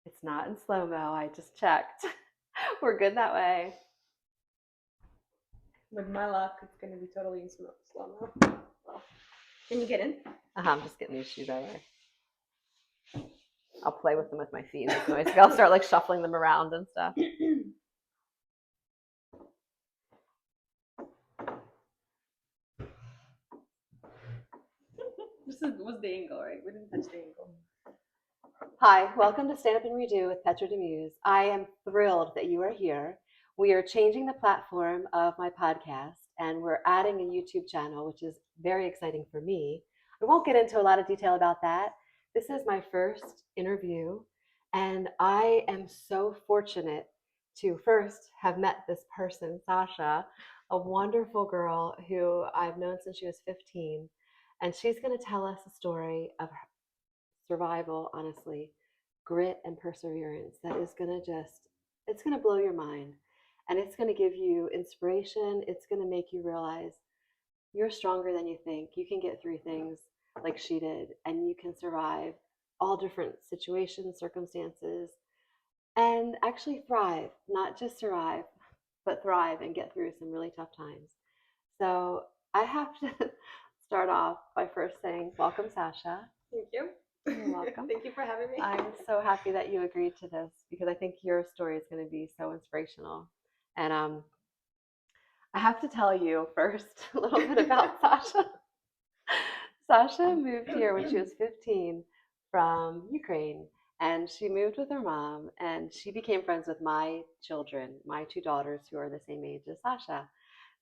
It's not in slow-mo. I just checked. We're good that way. With my luck, it's going to be totally in slow-mo. Well, can you get in? I'm just getting these shoes over. I'll play with them with my feet. I'll start like shuffling them around and stuff. This was the angle, right? We didn't touch the angle. Hi, welcome to Stand Up and Redo with Petra Demuse. I am thrilled that you are here. We are changing the platform of my podcast and we're adding a YouTube channel, which is very exciting for me. I won't get into a lot of detail about that. This is my first interview, and I am so fortunate to first have met this person, Sasha, a wonderful girl who I've known since she was 15. And she's going to tell us a story of survival, honestly, grit and perseverance that is going to it's going to blow your mind. And it's going to give you inspiration. It's going to make you realize you're stronger than you think. You can get through things like she did, and you can survive all different situations, circumstances, and actually thrive, not just survive, but thrive and get through some really tough times. So I have to start off by first saying, welcome, Sasha. Thank you. You're welcome. Thank you for having me. I'm so happy that you agreed to this because I think your story is going to be so inspirational. And I have to tell you first a little bit about Sasha. Sasha moved here when she was 15 from Ukraine, and she moved with her mom, and she became friends with my children, my two daughters, who are the same age as Sasha.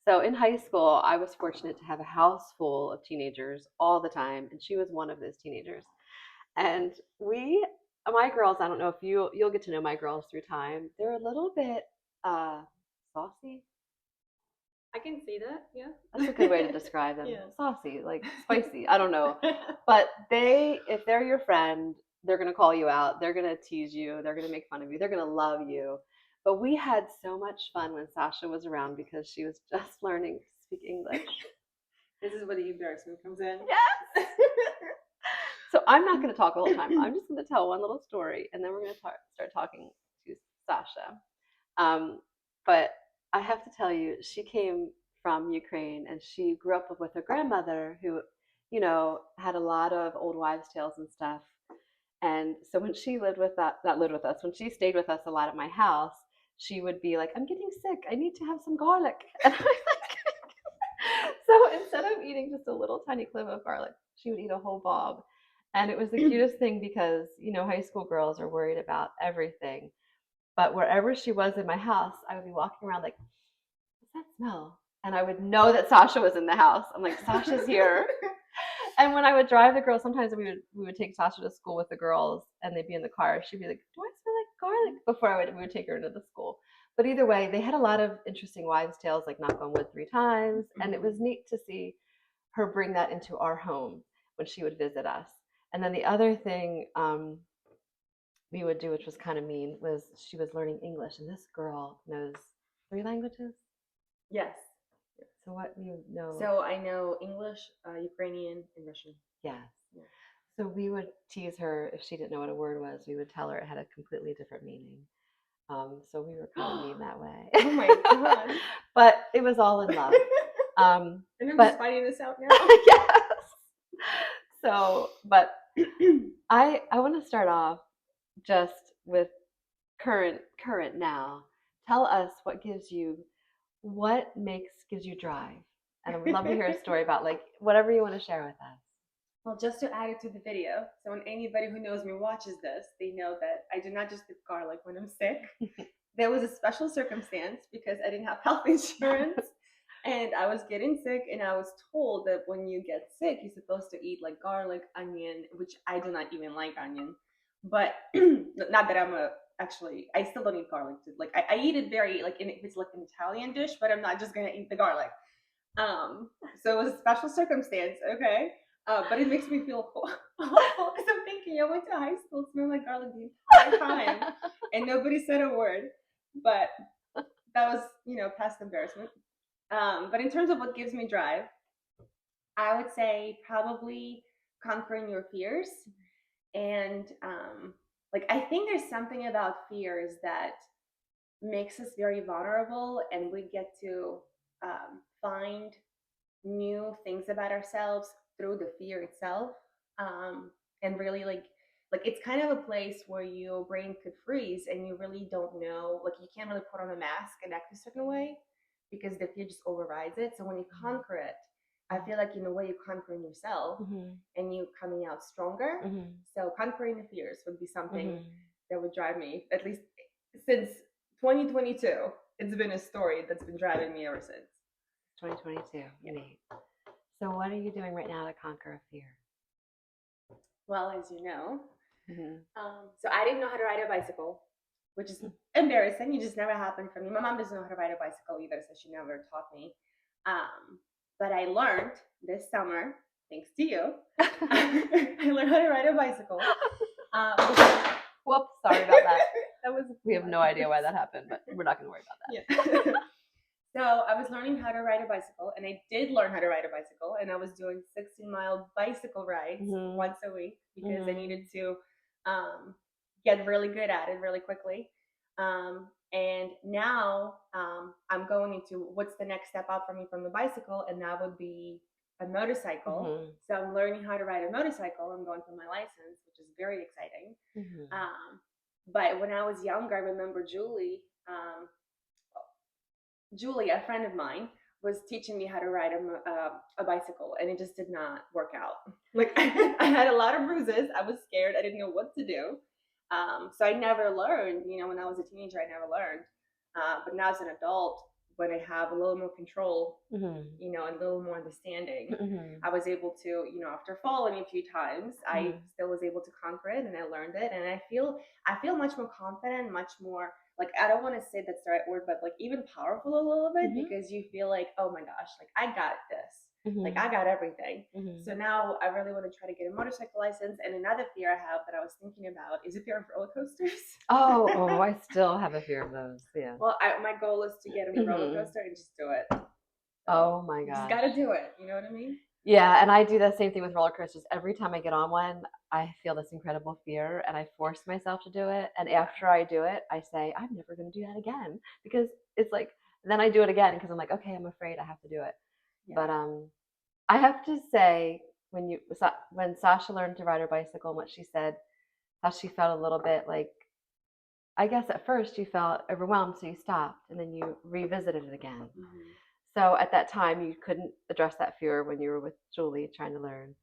So in high school, I was fortunate to have a house full of teenagers all the time, and she was one of those teenagers. And my girls, I don't know if you'll get to know my girls through time. They're a little bit saucy. I can see that, yeah. That's a good way to describe them. Yeah. Saucy, like spicy. I don't know. But if they're your friend, they're going to call you out. They're going to tease you. They're going to make fun of you. They're going to love you. But we had so much fun when Sasha was around because she was just learning to speak English. This is where the embarrassment comes in. Yes. So I'm not going to talk the whole time. I'm just going to tell one little story, and then we're going to start talking to Sasha. But I have to tell you, she came from Ukraine, and she grew up with a grandmother who, had a lot of old wives' tales and stuff. And so when she not lived with us, when she stayed with us a lot at my house, she would be like, "I'm getting sick. I need to have some garlic." And I was like, so instead of eating just a little tiny clove of garlic, she would eat a whole bulb. And it was the cutest thing because, high school girls are worried about everything. But wherever she was in my house, I would be walking around like, what's that smell? And I would know that Sasha was in the house. I'm like, Sasha's here. And when I would drive the girls, sometimes we would take Sasha to school with the girls, and they'd be in the car. She'd be like, "Do I smell like garlic?" Before we would take her into the school. But either way, they had a lot of interesting wives' tales, like knock on wood 3 times, and it was neat to see her bring that into our home when she would visit us. And then the other thing we would do, which was kind of mean, was she was learning English, and this girl knows 3 languages. Yes. So what do you know? So I know English, Ukrainian, and Russian. Yes. Yeah. So we would tease her if she didn't know what a word was. We would tell her it had a completely different meaning. So we were kind of mean that way. Oh my god! But it was all in love. And I'm just finding this out now. Yes. So, but I want to start off just with current now. Tell us gives you drive. And I would love to hear a story about like whatever you want to share with us. Well, just to add it to the video, so when anybody who knows me watches this, they know that I do not just eat garlic when I'm sick. There was a special circumstance because I didn't have health insurance and I was getting sick, and I was told that when you get sick, you're supposed to eat like garlic, onion, which I do not even like onion. But not that I still don't eat garlic. Like I eat it very, like, if it's like an Italian dish, but I'm not just going to eat the garlic. So it was a special circumstance, okay? But it makes me feel awful because I'm thinking I went to high school smelling like garlic the entire time, and nobody said a word. But that was, past embarrassment. But in terms of what gives me drive, I would say probably conquering your fears and like I think there's something about fears that makes us very vulnerable, and we get to find new things about ourselves through the fear itself. um, and really like it's kind of a place where your brain could freeze and you really don't know, like you can't really put on a mask and act a certain way because the fear just overrides it. So when you conquer it, I feel like in a way you're conquering yourself and you coming out stronger. So conquering the fears would be something that would drive me, at least since 2022. It's been a story that's been driving me ever since. 2022. Neat. So what are you doing right now to conquer a fear? Well, as you know, so I didn't know how to ride a bicycle, which is embarrassing. It just never happened for me. My mom doesn't know how to ride a bicycle either, so she never taught me. But I learned this summer, thanks to you. I learned how to ride a bicycle. Whoops, sorry about that. We have fun. no idea why that happened, but we're not going to worry about that. Yeah. So I was learning how to ride a bicycle, and I did learn how to ride a bicycle, and I was doing 16-mile bicycle rides once a week because I needed to get really good at it really quickly. And now I'm going into what's the next step up for me from the bicycle, and that would be a motorcycle. So I'm learning how to ride a motorcycle. I'm going for my license, which is very exciting. But when I was younger, I remember Julie, a friend of mine, was teaching me how to ride a bicycle, and it just did not work out. Like I had a lot of bruises. I was scared. I didn't know what to do. So I never learned. You know, when I was a teenager, I never learned. But now as an adult, when I have a little more control, you know, and a little more understanding, I was able to, you know, after falling a few times, I still was able to conquer it, and I learned it, and I feel much more confident, much more like, I don't want to say that's the right word, but like even powerful a little bit because you feel like, oh my gosh, like I got this. Like I got everything. So now I really want to try to get a motorcycle license. And another fear I have that I was thinking about is a fear of roller coasters. Oh, I still have a fear of those. Yeah. Well, my goal is to get on a roller coaster and just do it. So oh my gosh. Just got to do it. You know what I mean? Yeah, and I do the same thing with roller coasters. Every time I get on one, I feel this incredible fear and I force myself to do it. And after I do it, I say, I'm never going to do that again because it's like, then I do it again because I'm like, okay, I'm afraid I have to do it. Yeah. But I have to say, when Sasha learned to ride her bicycle and what she said, how she felt a little bit like, I guess at first you felt overwhelmed, so you stopped and then you revisited it again. So at that time, you couldn't address that fear when you were with Julie trying to learn.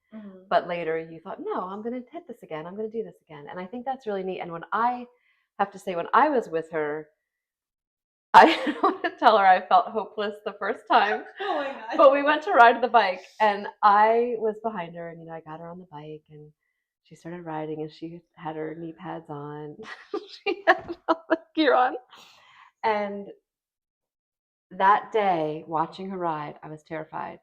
But later you thought, no, I'm going to hit this again. I'm going to do this again. And I think that's really neat. And when I have to say, when I was with her, I don't want to tell her I felt hopeless the first time. Oh my God. But we went to ride the bike and I was behind her and, you know, I got her on the bike and she started riding and she had her knee pads on. She had all the gear on. And that day, watching her ride, I was terrified.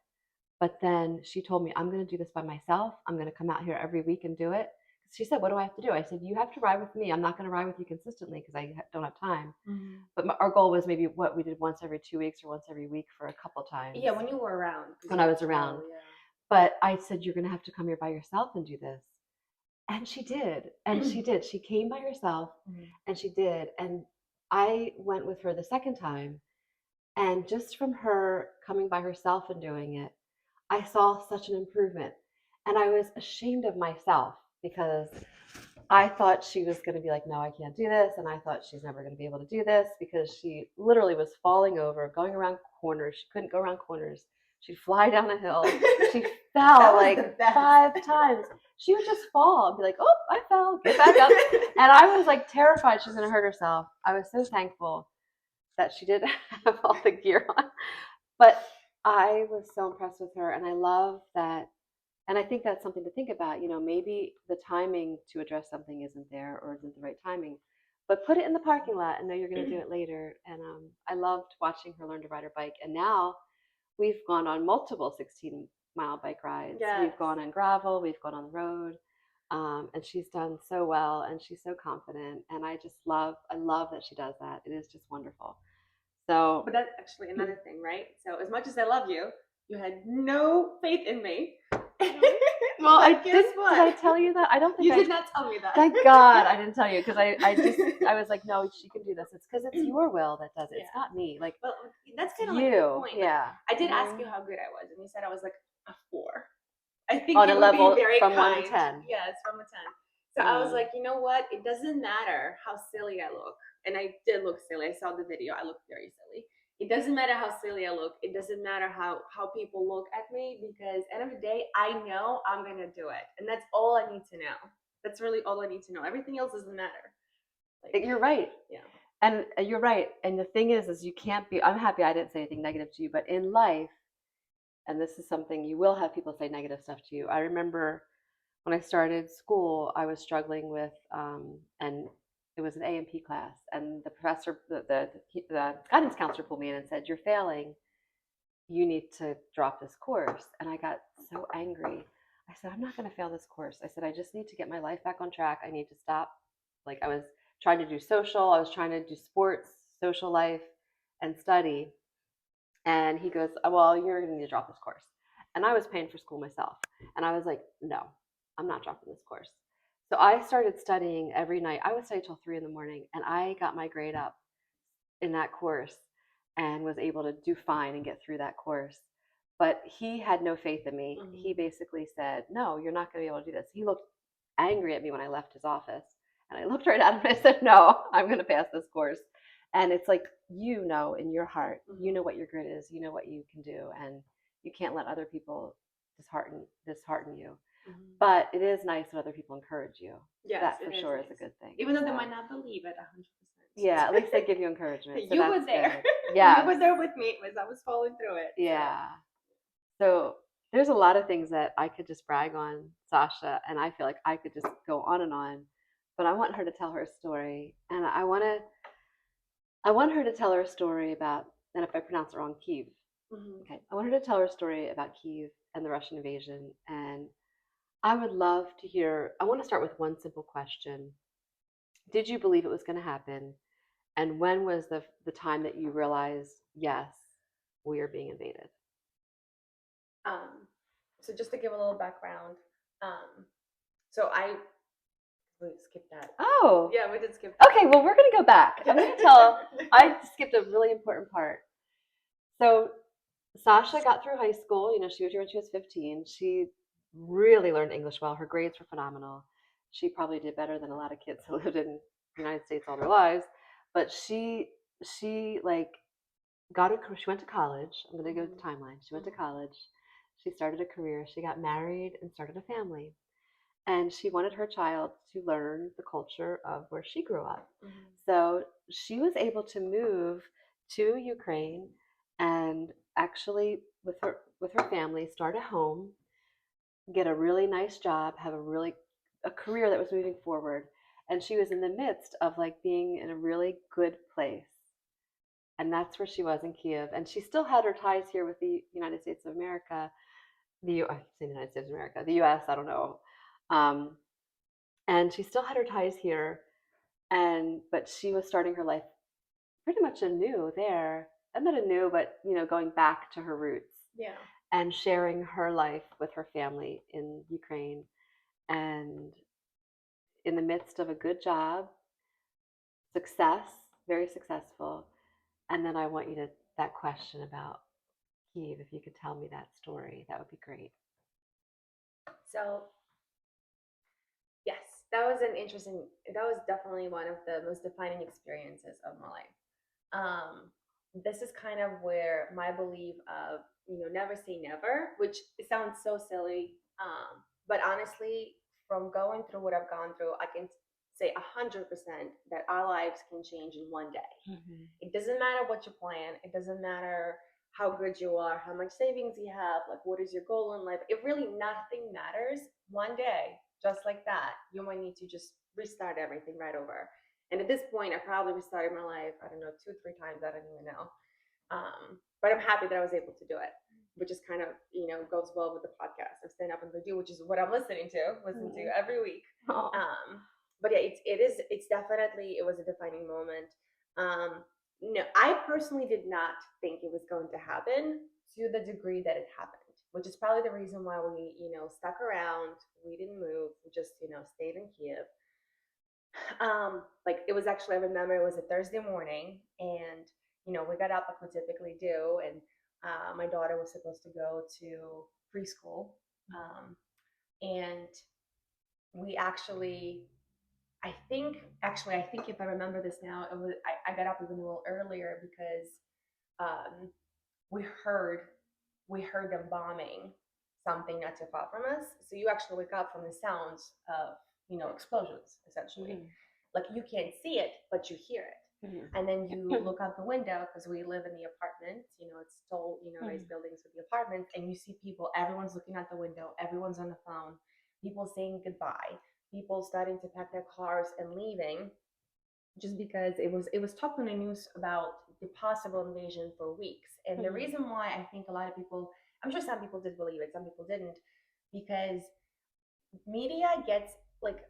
But then she told me, I'm going to do this by myself. I'm going to come out here every week and do it. She said, what do I have to do? I said, you have to ride with me. I'm not going to ride with you consistently because I don't have time. But our goal was maybe what we did once every 2 weeks or once every week for a couple times. Yeah, when you were around. When I was around. Yeah. But I said, you're going to have to come here by yourself and do this. And she did. And she did. She came by herself and she did. And I went with her the second time. And just from her coming by herself and doing it, I saw such an improvement. And I was ashamed of myself because I thought she was going to be like, no, I can't do this. And I thought she's never going to be able to do this because she literally was falling over, going around corners. She couldn't go around corners. She'd fly down a hill. She fell like 5 times. She would just fall and be like, oh, I fell, get back up. And I was like terrified she was going to hurt herself. I was so thankful that she did have all the gear on. But I was so impressed with her, and I love that. And I think that's something to think about. You know, maybe the timing to address something isn't there or isn't the right timing, but put it in the parking lot and know you're going to do it later. And I loved watching her learn to ride her bike. And now we've gone on multiple 16-mile bike rides. Yes. We've gone on gravel. We've gone on the road. And she's done so well, and she's so confident. And I love that she does that. It is just wonderful. So, but that's actually another thing, right? So as much as I love you, you had no faith in me. Well, I But guess didn't. what? Did I tell you that? I don't think You I. did not tell me that. Thank God I didn't tell you because I was like, no, she can do this. It's because it's your will that does it. It's Yeah. not me. Like, Well, that's kind of like the you. point. Like, Yeah. I did ask you how good I was, and you said I was like a 4. I think On a you were being level very from 1 to kind. 10. Yes, from a 10. So I was like, you know what? It doesn't matter how silly I look. And I did look silly. I saw the video. I looked very silly. It doesn't matter how silly I look. It doesn't matter how people look at me because end of the day, I know I'm gonna do it. And that's all I need to know. That's really all I need to know. Everything else doesn't matter. Like, You're right. yeah. And you're right. And the thing is you can't be. I'm happy I didn't say anything negative to you, but in life, and this is something you will have people say negative stuff to you. I remember when I started school, I was struggling with, and it was an A&P class, and the professor, the guidance counselor pulled me in and said, "You're failing. You need to drop this course." And I got so angry. I said, "I'm not going to fail this course." I said, "I just need to get my life back on track. I need to stop." Like I was trying to do social, I was trying to do sports, social life, and study. And he goes, "Well, you're going to need to drop this course." And I was paying for school myself. And I was like, "No, I'm not dropping this course." So I started studying every night. I would study till 3 in the morning, and I got my grade up in that course and was able to do fine and get through that course. But he had no faith in me. Mm-hmm. He basically said, "No, you're not going to be able to do this." He looked angry at me when I left his office. And I looked right at him and I said, "No, I'm going to pass this course." And it's like, you know, in your heart, you know what your grit is, you know what you can do, and you can't let other people dishearten you. Mm-hmm. But it is nice when other people encourage you. Yes, that for it sure nice. is a good thing. Even though they might not believe it 100%. Yeah, at least they give you encouragement. So you were there. Yeah. You were there with me as I was following through it. Yeah. So there's a lot of things that I could just brag on Sasha, and I feel like I could just go on and on. But I want her to tell her story, and I want her to tell her story about, and if I pronounce it wrong, Kyiv. Mm-hmm. Okay, I want her to tell her story about Kyiv and the Russian invasion, and I would love to hear. I want to start with one simple question: did you believe it was going to happen? And when was the time that you realized, yes, we are being invaded? Um, so just to give a little background, so we skipped that. Oh, Yeah, we did skip that. Okay, well, we're going to go back. I'm going to tell, I skipped a really important part. So, Sasha got through high school. You know, she was here when she was 15. She really learned English well. Her grades were phenomenal. She probably did better than a lot of kids who lived in the United States all their lives. But she like she went to college. I'm going to go to the timeline. She went to college. She started a career. She got married and started a family. And she wanted her child to learn the culture of where she grew up. Mm-hmm. So she was able to move to Ukraine and actually with her family start a home, get a really nice job, have a career that was moving forward. And she was in the midst of like being in a really good place. And that's where she was in Kiev. And she still had her ties here with the United States of America. I say the United States of America, the US, I don't know. And she still had her ties here, but she was starting her life pretty much anew there, and not anew, but going back to her roots. Yeah. And sharing her life with her family in Ukraine, and in the midst of a good job, success, very successful. And then I want you to that question about Kyiv, if you could tell me that story, that would be great. So yes, that was definitely one of the most defining experiences of my life. This is kind of where my belief of, never say never, which it sounds so silly, but honestly, from going through what I've gone through, I can say 100% that our lives can change in one day. Mm-hmm. It doesn't matter what you plan. It doesn't matter how good you are, how much savings you have, like what is your goal in life. It really, nothing matters. One day, just like that, you might need to just restart everything right over. And at this point, I probably restarted my life, I don't know, 2-3 times, I don't even know. But I'm happy that I was able to do it, which is kind of, goes well with the podcast of Stand Up and Go Do, which is what I'm listening to every week. But yeah, it's definitely, it was a defining moment. No, I personally did not think it was going to happen to the degree that it happened. which is probably the reason why we, stuck around. We didn't move. We just, stayed in Kiev. Like it was actually, I remember it was a Thursday morning, and we got up like we typically do, and my daughter was supposed to go to preschool, and we actually, I think if I remember this now, it was I got up even a little earlier because um, we heard we heard them bombing something not too far from us. So you actually wake up from the sounds of explosions essentially. Mhm. Like you can't see it, but you hear it. Mhm. And then you look out the window because we live in the apartment. It's tall, nice Mhm. buildings with the apartments, and you see people. Everyone's looking out the window. Everyone's on the phone. People saying goodbye. People starting to pack their cars and leaving just because it was talked on the news about the possible invasion for weeks. And the Mhm. reason why I think a lot of people, I'm sure some people did believe it, some people didn't, because media gets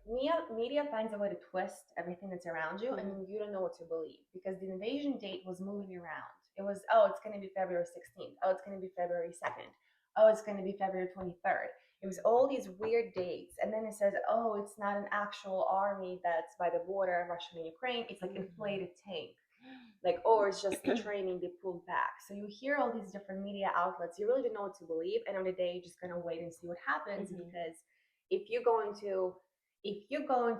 media finds a way to twist everything that's around you, and Mhm. then you don't know what to believe because the invasion date was moving around. It was, oh, it's going to be February 16th. Oh, it's going to be February 2nd. Oh, it's going to be February 23rd. It was all these weird dates, and then it says, oh, it's not an actual army that's by the border of Russia and Ukraine. It's like inflated tank, like, or it's just the training they pulled back. So you hear all these different media outlets, you really don't know what to believe, and on the day you're just gonna wait and see what happens. Mhm. Because if you're going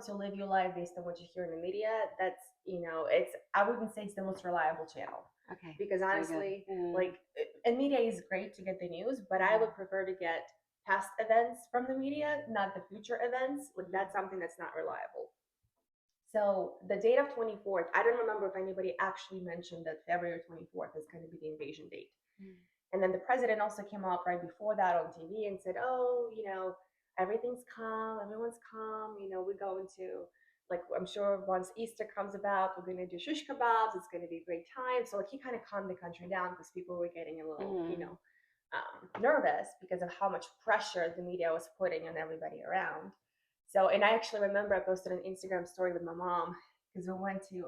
to live your life based on what you hear in the media, that's it's, I wouldn't say it's the most reliable channel. Okay. Because Very good. honestly, Mhm. like, and media is great to get the news, but I would prefer to get past events from the media, not the future events. Like that's something that's not reliable. So the date of 24th, I don't remember if anybody actually mentioned that February 24th is going to be the invasion date. Mhm. And then the president also came out right before that on TV and said, oh, everything's calm, everyone's calm, we're going to, like, I'm sure once Easter comes about, we're going to do shish kebabs, it's going to be a great time. So like he kind of calmed the country down because people were getting a little, Mhm. nervous because of how much pressure the media was putting on everybody around. So, and I actually remember I posted an Instagram story with my mom because we went to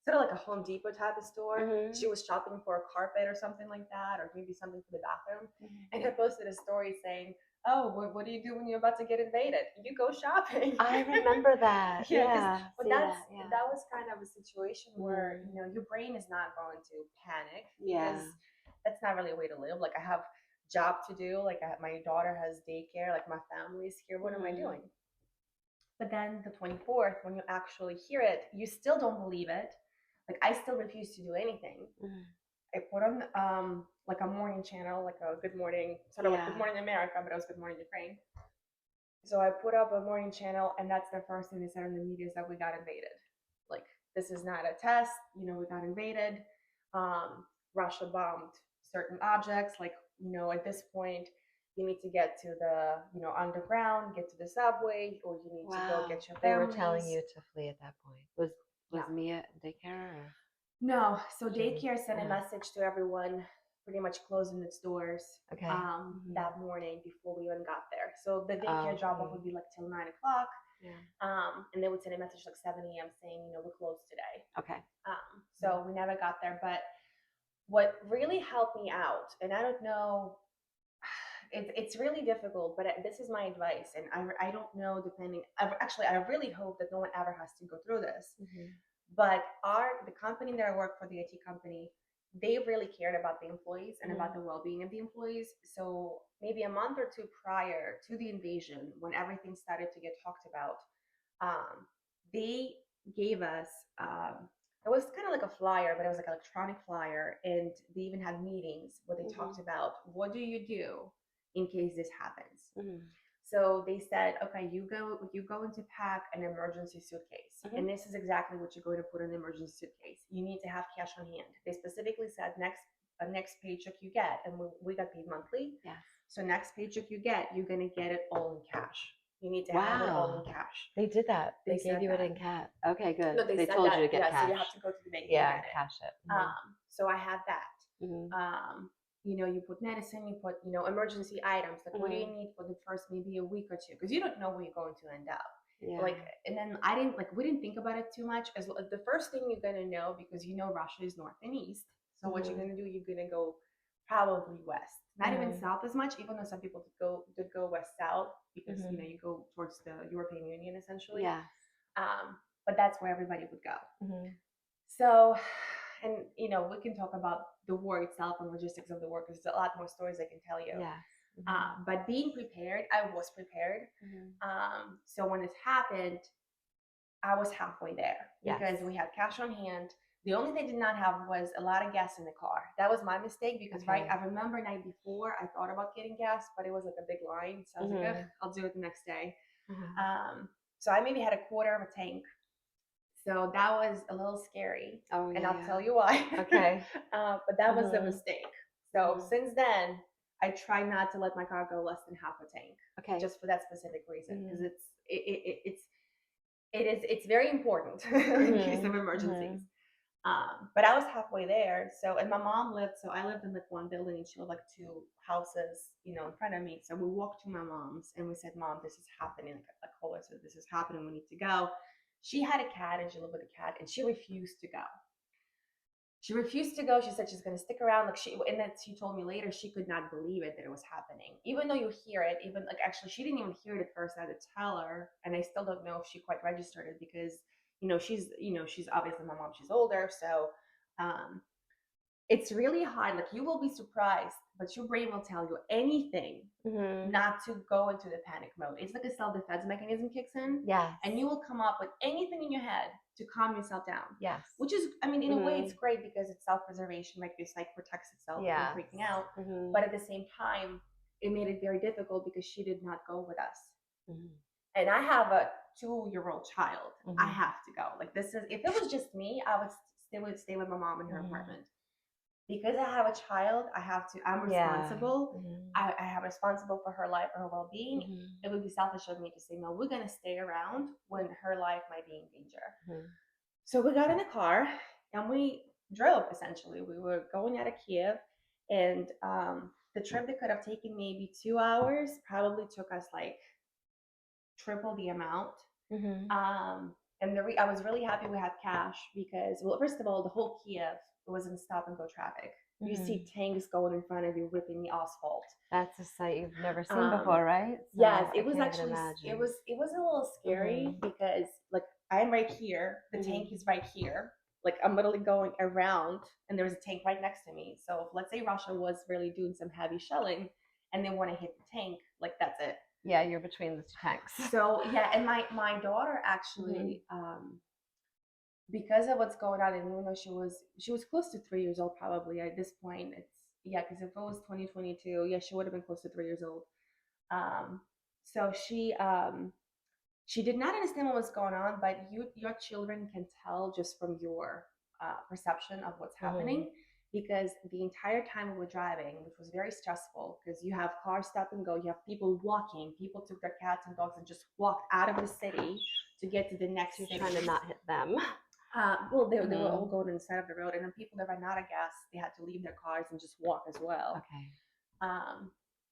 sort of like a Home Depot type of store. She Mhm. was shopping for a carpet or something like that, or maybe something for the bathroom. Mhm. And I posted a story saying, "Oh, what do you do when you're about to get invaded? You go shopping." I remember that. Yeah, because Yeah. but See that's that. Yeah. that was kind of a situation where Mhm. your brain is not going to panic because Yeah. that's not really a way to live. Like I have job to do. Like my daughter has daycare. Like my family's here. What am I Mhm. doing? But then the 24th, when you actually hear it, you still don't believe it. Like I still refuse to do anything. Mhm. I put on like a morning channel, like a Good Morning, sort of like Good Yeah. Morning America, but it was Good Morning Ukraine. So I put up a morning channel, and that's the first thing they said in the media is that we got invaded. Like this is not a test, we got invaded. Russia bombed certain objects. Like at this point, you need to get to the underground, get to the subway, or you need to go Wow. get your They were telling families. you to flee at that point. Was Yeah. Mia at daycare or No, so she was? daycare sent a Uh, message to everyone, pretty much closing its doors okay. that morning before we even got there. So the Oh, daycare drop off would be like till 9 o'clock, Yeah. and they would send a message like 7 a.m. saying, we're closed today. Okay. So we never got there. But what really helped me out, and I don't know, it's really difficult, but this is my advice, and I don't know, actually, I really hope that no one ever has to go through this. Mhm. But the company that I work for, the IT company, they really cared about the employees and about the well-being of the employees. So maybe a month or two prior to the invasion, when everything started to get talked about, they gave us it was kind of like a flyer, but it was like an electronic flyer, and they even had meetings where they Mhm. talked about what do you do in case this happens. Mhm. So they said, okay, you're going to pack an emergency suitcase. Mhm. And this is exactly what you're going to put in the emergency suitcase. You need to have cash on hand. They specifically said next paycheck you get, and we got paid monthly. Yes. So next paycheck you get, you're gonna get it all in cash. You need to have it all Wow. in cash. They did that. They They gave said you it that. in cat. Okay. Good. No, they They said told that. you to get Yeah, cash. so you have to go to the bank Yeah, and get it. cash it. So I had that. Mhm. You put medicine, you put, emergency items. Like, what do you Mhm. need for the first maybe a week or two? Because you don't know where you're going to end up. Yeah. Like, and then we didn't think about it too much. As the first thing you're gonna know, because Russia is north and east. So what you're Mhm. gonna do, you're gonna go probably west. not even Mhm. south as much, even though some people did go west south because Mhm. you go towards the European Union essentially. Yes. But that's where everybody would go. Mhm. So, and we can talk about the war itself and logistics of the war because there's a lot more stories I can tell you. Yes. Mhm. But being prepared, I was prepared. Mhm. So when this happened, I was halfway there because Yes. we had cash on hand. The only thing I did not have was a lot of gas in the car. That was my mistake because Okay. I remember night before I thought about getting gas, but it was like a big line. So I was like, ugh, I'll do it the next day. So I maybe had a quarter of a tank. So that was a little scary. Oh And yeah. I'll tell you why. Okay. But that was a mistake. So Mhm. since then, I try not to let my car go less than half a tank, Okay. just for that specific reason, because Mhm. it's very important in case of Mhm. emergencies. Mhm. But I was halfway there. So, and my mom lived, so I lived in like one building and she lived like two houses, in front of me. So we walked to my mom's and we said, Mom, this is happening. Like, I called her, said, this is happening. We need to go. She had a cat and she lived with a cat and she refused to go. She refused to go. She said she's going to stick around. And then she told me later she could not believe it that it was happening. Even though you hear it, even like actually she didn't even hear it at first. I had to tell her, and I still don't know if she quite registered it because she's obviously my mom. She's older, so um, it's really hard. Like you will be surprised, but your brain will tell you anything Mhm. not to go into the panic mode. It's like a self-defense mechanism kicks in, Yes. and you will come up with anything in your head to calm yourself down. Yes. Which is, I mean, in a way, it's Mhm. great because it's self-preservation, like your psyche protects itself Yes. from freaking out. Mhm. But at the same time, it made it very difficult because she did not go with us. Mhm. And I have a 2-year-old child. I Mhm. have to go. Like this is, if it was just me, I would stay with my mom in her Mhm. apartment. Because I have a child, I'm responsible. Mhm. I am responsible for her life, for her well-being. Mhm. It would be selfish of me to say, no, we're going to stay around when her life might be in danger. Mhm. So we got in the car and we drove, essentially. We were going out of Kyiv, and the trip that could have taken maybe 2 hours probably took us like triple the amount. Mhm. And I was really happy we had cash because, well, first of all, the whole Kiev was in stop and go traffic. You see tanks going in front of you, ripping the asphalt. That's a sight you've never seen Um, before, right? So yes, I it was can't even actually imagine. it was a little scary Mhm. because like I'm right here, the tank is right here. Like I'm literally going around, and there's a tank right next to me. So if, let's say Russia was really doing some heavy shelling, and they want to hit the tank, like that's it. Yeah, you're between the two tanks. So yeah, and my daughter actually, because of what's going on, and even though she was close to 3 years old probably at this point, it's yeah, because if it was 2022, yeah, she would have been close to 3 years old. Um, so she did not understand what was going on, but your children can tell just from your perception of what's happening. Because the entire time we were driving, which was very stressful, because you have cars stop and go, you have people walking, people took their cats and dogs and just walked out of the city to get to the next So you're city. trying to not hit them. Well, they were all going on the side of the road, and then people that ran out of gas, they had to leave their cars and just walk as well. Okay.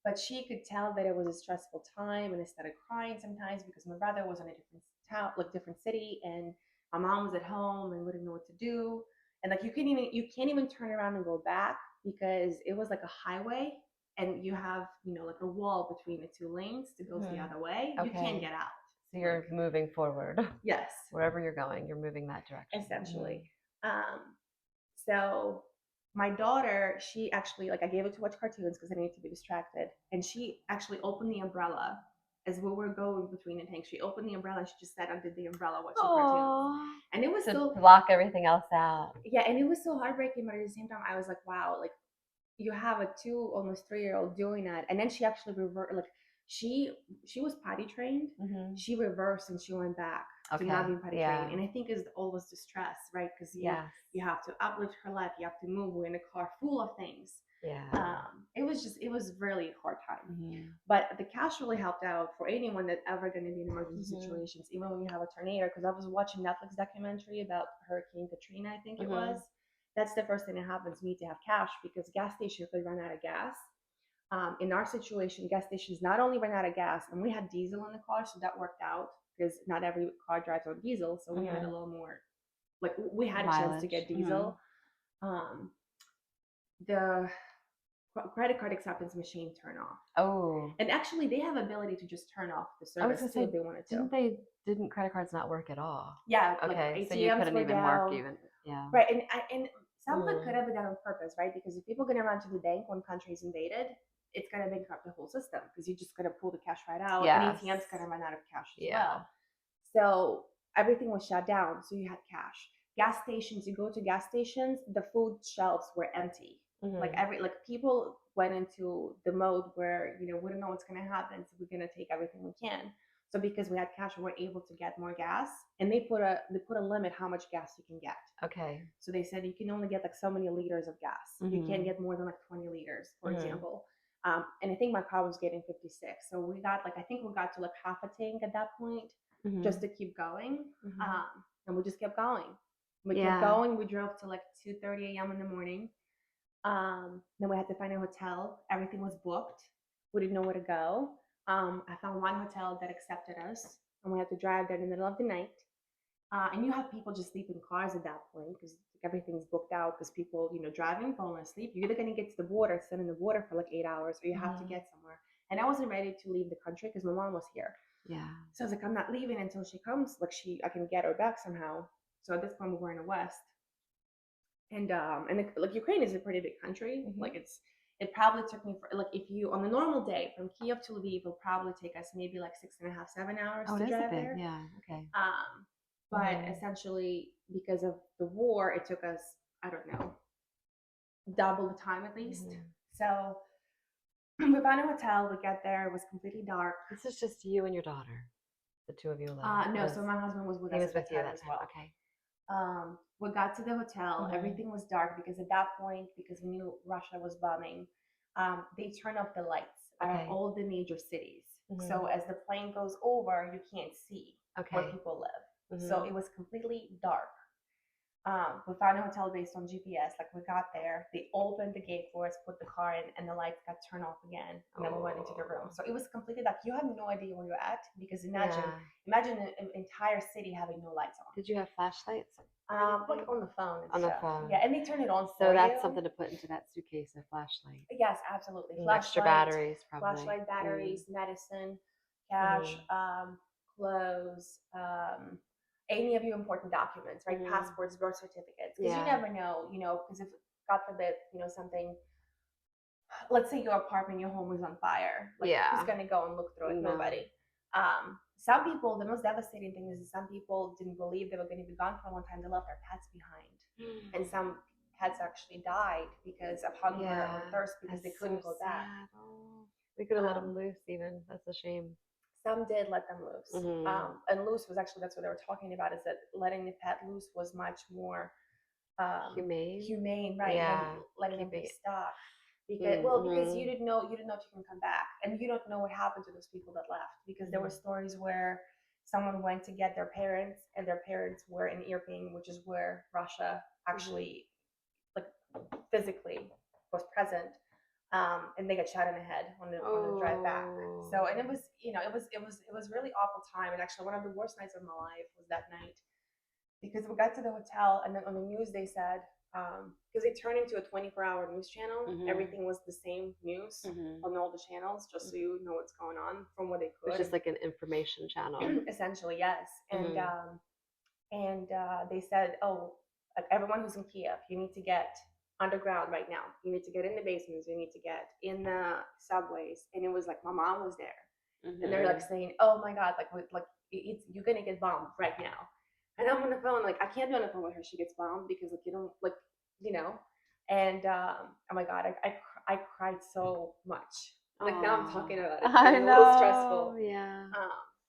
But she could tell that it was a stressful time, and I started crying sometimes because my brother was in a different town, like different city, and my mom was at home and wouldn't know what to do. And like you can't even turn around and go back because it was like a highway, and you have like a wall between the two lanes that goes the other way. You can't get out. So you're moving forward. Yes. Wherever you're going, you're moving that direction. Essentially. So my daughter, she actually, like, I gave her to watch cartoons because I needed to be distracted, and she actually opened the umbrella as we were going between the tanks. She opened the umbrella and she just sat under the umbrella watching cartoons, and it was to block everything else out. Yeah, and it was so heartbreaking, but at the same time I was like, wow, like you have a almost 3-year-old doing that. And then she actually like she was potty trained. She reversed and she went back to not being potty trained. And I think it's always the stress, right? Because you have to uplift her life, you have to move. We're in a car full of things. It was really a hard time. But the cash really helped out for anyone that ever going to be in emergency situations, even when you have a tornado. Because I was watching Netflix documentary about Hurricane Katrina, I think it was. That's the first thing that happens. You need to have cash because gas stations could run out of gas. In our situation, gas stations not only ran out of gas, and we had diesel in the car, so that worked out because not every car drives on diesel. So we had a little more, like we had a chance to get diesel. The credit card acceptance machine turn off. Oh, And actually, they have ability to just turn off the I was service gonna too say, if they wanted to. didn't credit cards not work at all? Yeah, like Okay, so you ATMs couldn't were even work down. even. Yeah. Right, and some of it could Mm. have been done on purpose, right? Because if people gonna run to the bank when countries invaded, it's gonna bankrupt the whole system because you're just gonna pull the cash right out, and Yes. ATM's gonna run out of cash as Yeah. well. So everything was shut down, so you had cash. Gas stations, you go to gas stations, the food shelves were empty. Like Mhm. people went into the mode where we don't know what's gonna happen, so we're gonna take everything we can. So because we had cash, we were able to get more gas, and they put a limit how much gas you can get. Okay. So they said you can only get like so many liters of gas. You can't get more than like 20 liters, for example. And I think my car was getting 56. So we got I think we got to like half a tank at that point just to keep going. Mhm. And we just kept going. We kept Yeah. going. We drove to like 2:30 a.m. in the morning. Then we had to find a hotel. Everything was booked. We didn't know where to go. I found one hotel that accepted us, and we had to drive there in the middle of the night. And you have people just sleep in cars at that point because everything's booked out because people, driving, falling asleep. You're either going to get to the border, sit in the border for like 8 hours, or you have to Mhm. get somewhere. And I wasn't ready to leave the country because my mom was here. Yeah. So I was like, I'm not leaving until she comes. Like I can get her back somehow. So at this point, we were in the West, and like Ukraine is a pretty big country. Mhm. It probably took me for like if you on a normal day from Kiev to Lviv, it'll probably take us maybe like 6.5, 7 hours Oh, it to is a drive big. there. Yeah. Okay. But Mhm. essentially, because of the war, it took us, I don't know, double the time at least. Mhm. So we found a hotel. We get there. It was completely dark. This is just you and your daughter, the two of you alone. No, so my husband was with He us was at with that you time that as time. well. Okay. We got to the hotel. Mhm. Everything was dark because at that point, because we knew Russia was bombing, they turned off the lights out of Okay. all the major cities. Mhm. So as the plane goes over, you can't see where Okay. people live. So Mhm. it was completely dark. We found a hotel based on GPS. Like we got there, they opened the gate for us, put the car in, and the lights got turned off again. And then we went into the room. Oh. So it was completely like you have no idea where you're at because imagine Yeah. imagine an entire city having no lights on. Did you have flashlights? Like on the phone and On the stuff. phone. Yeah, and they turn it on So for that's you. something to put into that suitcase, a flashlight. Yes, absolutely. Extra batteries, probably. Flashlight, batteries, medicine, cash, Mhm. clothes, any of your important documents, right? Mhm. Passports, birth certificates, because you Yeah. never know, because if God forbid, something. Let's say your apartment, your home was on fire. Like, who's Yeah. gonna go and look through it? No. Nobody. Some people, the most devastating thing is some people didn't believe they were going to be gone for a long time. They left their pets behind, and some pets actually died because of hunger Yeah. or thirst because they That's couldn't so go back. sad. Oh, we could have let them Um, loose. Even that's a shame. some did let them loose, Mhm. and loose was actually that's what they were talking about. Is that letting the pet loose was much more Humane. humane, right, than Yeah. letting them Keeping be it. stuck. Because you Mhm. didn't know if you can come back, and you don't know what happened to those people that left. Because there were Mhm. stories where someone went to get their parents, and their parents were in Irpin, which is where Russia actually, like, physically was present, and they got shot in the head on the drive back. Oh. So, and it was really awful time, and actually one of the worst nights of my life was that night because we got to the hotel and then on the news they said because they turned into a 24-hour news channel. Mhm. Everything was the same news Mhm. on all the channels, just so you know what's going on from what they It's could. just like an information channel. Essentially, yes. And Mhm. they said, oh, like everyone who's in Kiev, you need to get underground right now. You need to get in the basements. You need to get in the subways. And it was like my mom was there, and they're like Mhm. saying, "Oh my God, you're gonna get bombed right now." And I'm on the phone, like I can't be on the phone with her. She gets bombed because like you don't like you know. And oh my God, I cried so much. Like now I'm talking about it. I It's a little stressful. know. Yeah.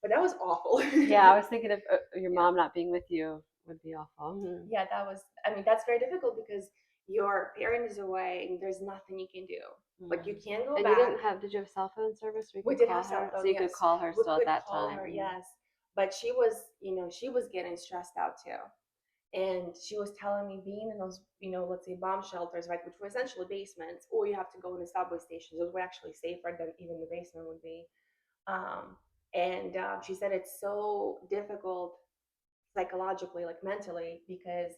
But that was awful. Yeah, I was thinking of your Yeah. mom not being with you would be awful. Mhm. Yeah, that was. I mean, that's very difficult because your parent is away and there's nothing you can do. Like you Mhm. can't go And you back. didn't have? Did you have cell phone service where you We could did call have cell her? So phone, you could yes. call her We still at could that call time. her, Mhm. yes. But she was getting stressed out too. And she was telling me being in those, let's say bomb shelters, right, which were essentially basements, or you have to go in the subway stations. Those were actually safer than even the basement would be. Um, and she said it's so difficult psychologically, like mentally, because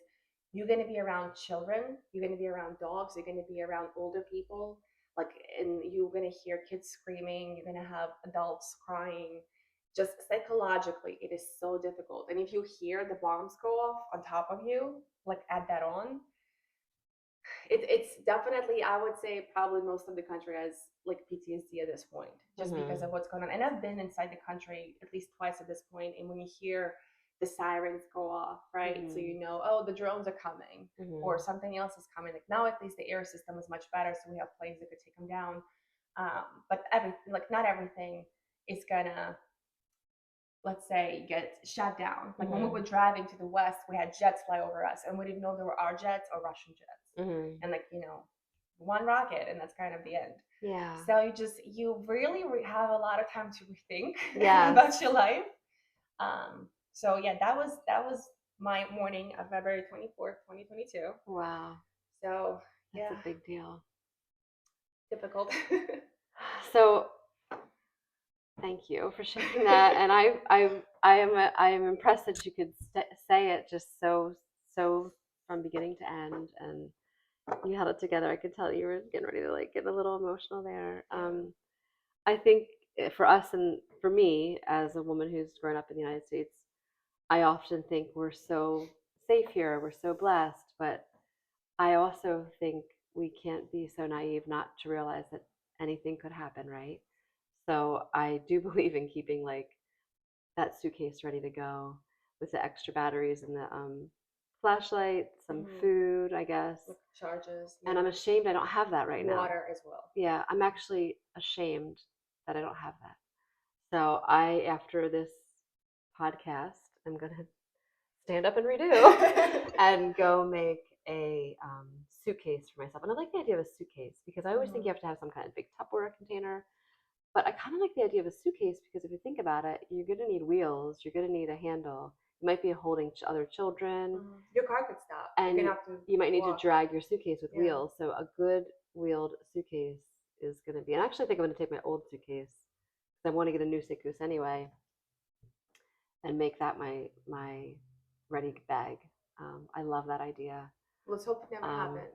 you're going to be around children, you're going to be around dogs, you're going to be around older people. like, and you're gonna hear kids screaming, you're gonna have adults crying. Just psychologically, it is so difficult. And if you hear the bombs go off on top of you, like add that on, it's definitely, I would say, probably most of the country has like PTSD at this point, just because of what's going on. And I've been inside the country at least twice at this point, and when you hear the sirens go off, right? So you know, oh, the drones are coming, or something else is coming. Like now, at least the air system is much better, so we have planes that could take them down. But everything, like not everything, is gonna, let's say, get shut down. Like when we were driving to the west, we had jets fly over us, and we didn't know they were our jets or Russian jets. And like, you know, one rocket, and that's kind of the end. Yeah. So you really have a lot of time to rethink Yes. about your life. So yeah, that was my morning of February 24th, 2022. Wow. So That's yeah, a big deal. difficult. So thank you for sharing that. And I am impressed that you could say it just so from beginning to end, and you held it together. I could tell you were getting ready to like get a little emotional there. I think for us and for me as a woman who's grown up in the United States, I often think we're so safe here, we're so blessed, but I also think we can't be so naive not to realize that anything could happen, right? So I do believe in keeping like that suitcase ready to go with the extra batteries and the flashlight, some food, I guess. With charges. And I'm ashamed I don't have that right now. Water as well. Yeah, I'm actually ashamed that I don't have that. So I, after this podcast, I'm gonna stand up and redo and go make a suitcase for myself. And I like the idea of a suitcase because I always think you have to have some kind of big Tupperware container. But I kind of like the idea of a suitcase because if you think about it, you're going to need wheels, you're going to need a handle. You might be holding other children. Your car could stop. And you might need walk. to drag your suitcase with wheels. So a good wheeled suitcase is going to be, and I actually think I'm going to take my old suitcase because I want to get a new suitcase anyway and make that my ready bag. I love that idea. Let's hope it never happens.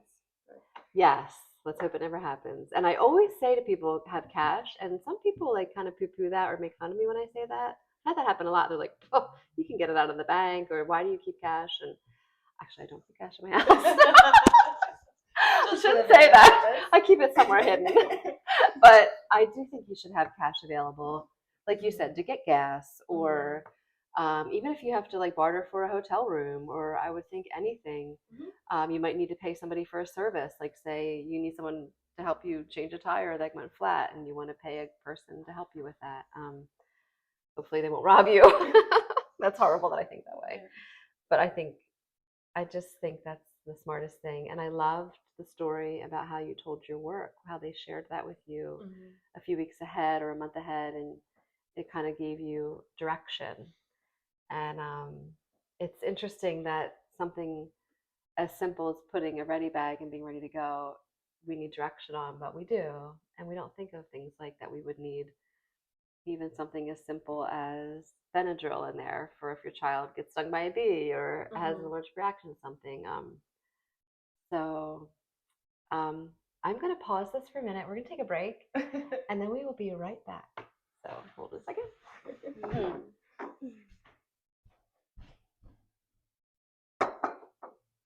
Yes, let's hope it never happens. And I always say to people, have cash. And some people like kind of poo-poo that or make fun of me when I say that. I've had that happen a lot. They're like, oh, you can get it out of the bank, or why do you keep cash? And actually, I don't keep cash in my house. I shouldn't say that. I keep it somewhere hidden. But I do think you should have cash available, like you said, to get gas, or even if you have to like barter for a hotel room, or I would think anything. You might need to pay somebody for a service, like say you need someone to help you change a tire that went flat, and you want to pay a person to help you with that. Hopefully they won't rob you. That's horrible that I think that way. But I just think that's the smartest thing. And I loved the story about how you told your work, how they shared that with you a few weeks ahead or a month ahead, and it kind of gave you direction. And it's interesting that something as simple as putting a ready bag and being ready to go, we need direction on, but we do. And we don't think of things like that. We would need even something as simple as Benadryl in there for if your child gets stung by a bee or has an allergic reaction to something. So I'm going to pause this for a minute. We're going to take a break, and then we will be right back. So hold a second.